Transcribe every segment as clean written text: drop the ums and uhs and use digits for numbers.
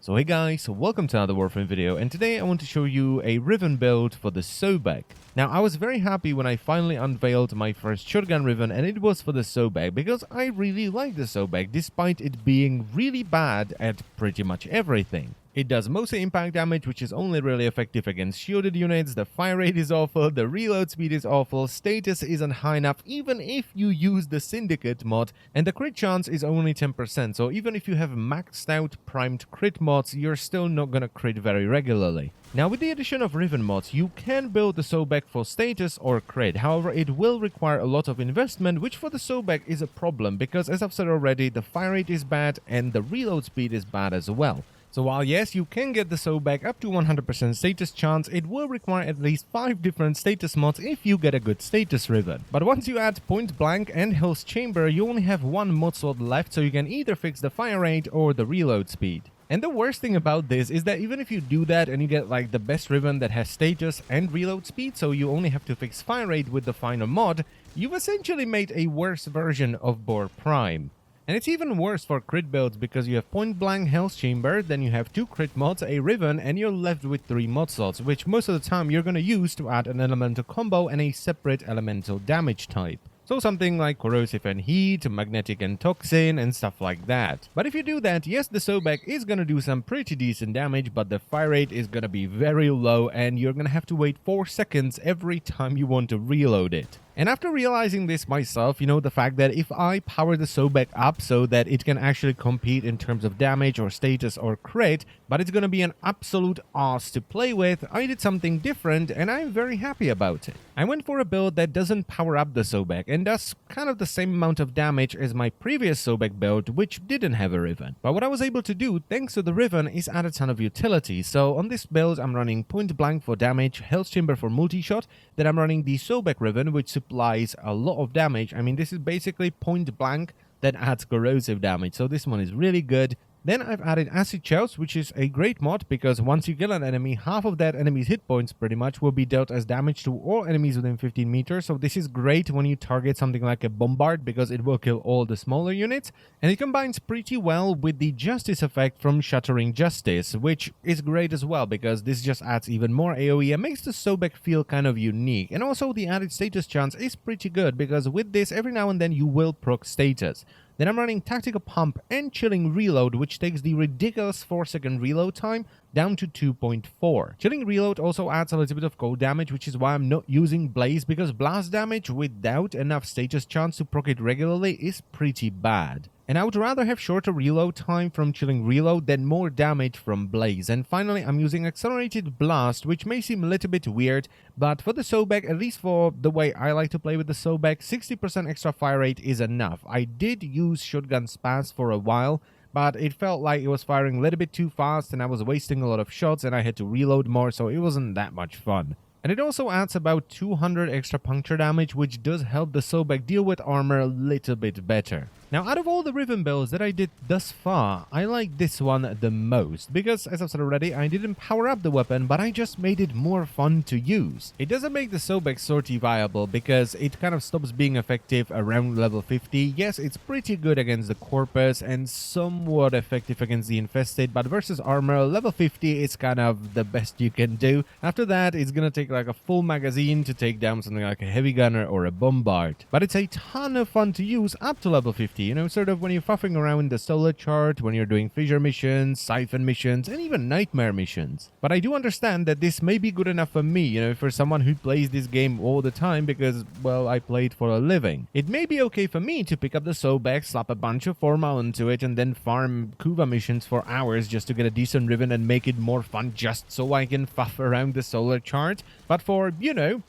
So hey guys, welcome to another Warframe video, and today I want to show you a Riven build for the Sobek. Now I was very happy when I finally unveiled my first shotgun Riven, and it was for the Sobek because I really like the Sobek despite it being really bad at pretty much everything. It does mostly impact damage, which is only really effective against shielded units, the fire rate is awful, the reload speed is awful, status isn't high enough even if you use the Syndicate mod, and the crit chance is only 10%, so even if you have maxed out primed crit mods, you're still not gonna crit very regularly. Now with the addition of Riven mods, you can build the Sobek for status or crit, however it will require a lot of investment, which for the Sobek is a problem because, as I've said already, the fire rate is bad and the reload speed is bad as well. So while yes, you can get the Sobek up to 100% status chance, it will require at least 5 different status mods if you get a good status Riven. But once you add Point Blank and Hell's Chamber, you only have one mod slot left, so you can either fix the fire rate or the reload speed. And the worst thing about this is that even if you do that and you get like the best Riven that has status and reload speed, so you only have to fix fire rate with the final mod, you've essentially made a worse version of Boar Prime. And it's even worse for crit builds because you have Point Blank, Hell's Chamber, then you have 2 crit mods, a Riven, and you're left with 3 mod slots, which most of the time you're going to use to add an elemental combo and a separate elemental damage type. So something like Corrosive and Heat, Magnetic and Toxin, and stuff like that. But if you do that, yes, the Sobek is going to do some pretty decent damage, but the fire rate is going to be very low, and you're going to have to wait 4 seconds every time you want to reload it. And after realizing this myself, the fact that if I power the Sobek up so that it can actually compete in terms of damage or status or crit, but it's going to be an absolute ass to play with, I did something different and I'm very happy about it. I went for a build that doesn't power up the Sobek and does kind of the same amount of damage as my previous Sobek build, which didn't have a Riven. But what I was able to do, thanks to the Riven, is add a ton of utility. So on this build, I'm running Point Blank for damage, Hell's Chamber for multi-shot, then I'm running the Sobek Riven, which supplies a lot of damage. I mean, this is basically Point Blank that adds corrosive damage, so this one is really good. Then I've added Acid Chouse, which is a great mod because once you kill an enemy, half of that enemy's hit points pretty much will be dealt as damage to all enemies within 15 meters. So this is great when you target something like a Bombard because it will kill all the smaller units. And it combines pretty well with the Justice effect from Shattering Justice, which is great as well because this just adds even more AoE and makes the Sobek feel kind of unique. And also the added status chance is pretty good because with this, every now and then you will proc status. Then I'm running Tactical Pump and Chilling Reload, which takes the ridiculous 4-second reload time down to 2.4. Chilling Reload also adds a little bit of cold damage, which is why I'm not using Blaze, because blast damage without enough status chance to proc it regularly is pretty bad. And I would rather have shorter reload time from Chilling Reload than more damage from Blaze. And finally, I'm using Accelerated Blast, which may seem a little bit weird, but for the Sobek, at least for the way I like to play with the Sobek, 60% extra fire rate is enough. I did use Shotgun Spaz for a while, but it felt like it was firing a little bit too fast and I was wasting a lot of shots and I had to reload more, so it wasn't that much fun. And it also adds about 200 extra puncture damage, which does help the Sobek deal with armor a little bit better. Now, out of all the Riven builds that I did thus far, I like this one the most, because, as I've said already, I didn't power up the weapon, but I just made it more fun to use. It doesn't make the Sobek sortie viable, because it kind of stops being effective around level 50. Yes, it's pretty good against the Corpus, and somewhat effective against the Infested, but versus armor, level 50 is kind of the best you can do. After that, it's gonna take like a full magazine to take down something like a Heavy Gunner or a Bombard. But it's a ton of fun to use up to level 50. Sort of when you're fuffing around in the solar chart, when you're doing fissure missions, siphon missions, and even nightmare missions. But I do understand that this may be good enough for me, for someone who plays this game all the time because, well, I play it for a living. It may be okay for me to pick up the Sobek, slap a bunch of Forma onto it, and then farm Kuva missions for hours just to get a decent Riven and make it more fun just so I can fuff around the solar chart. But for,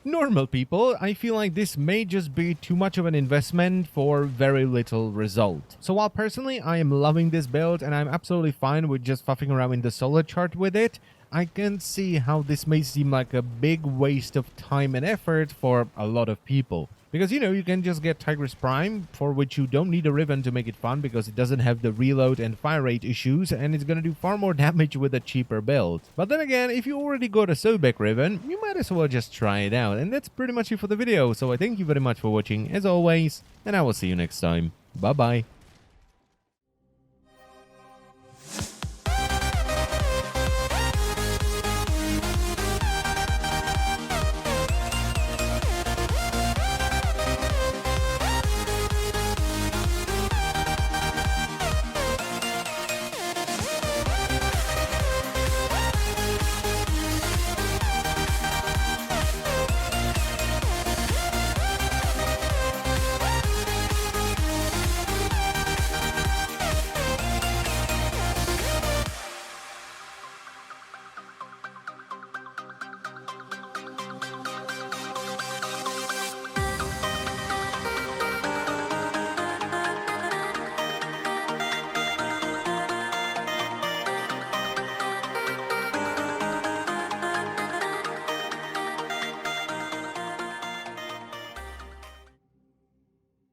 normal people, I feel like this may just be too much of an investment for very little result. So while personally I am loving this build and I'm absolutely fine with just fuffing around in the solar chart with it, I can see how this may seem like a big waste of time and effort for a lot of people. Because, you can just get Tigris Prime, for which you don't need a Riven to make it fun because it doesn't have the reload and fire rate issues, and it's gonna do far more damage with a cheaper build. But then again, if you already got a Sobek Riven, you might as well just try it out. And that's pretty much it for the video, so I thank you very much for watching, as always, and I will see you next time. Bye bye.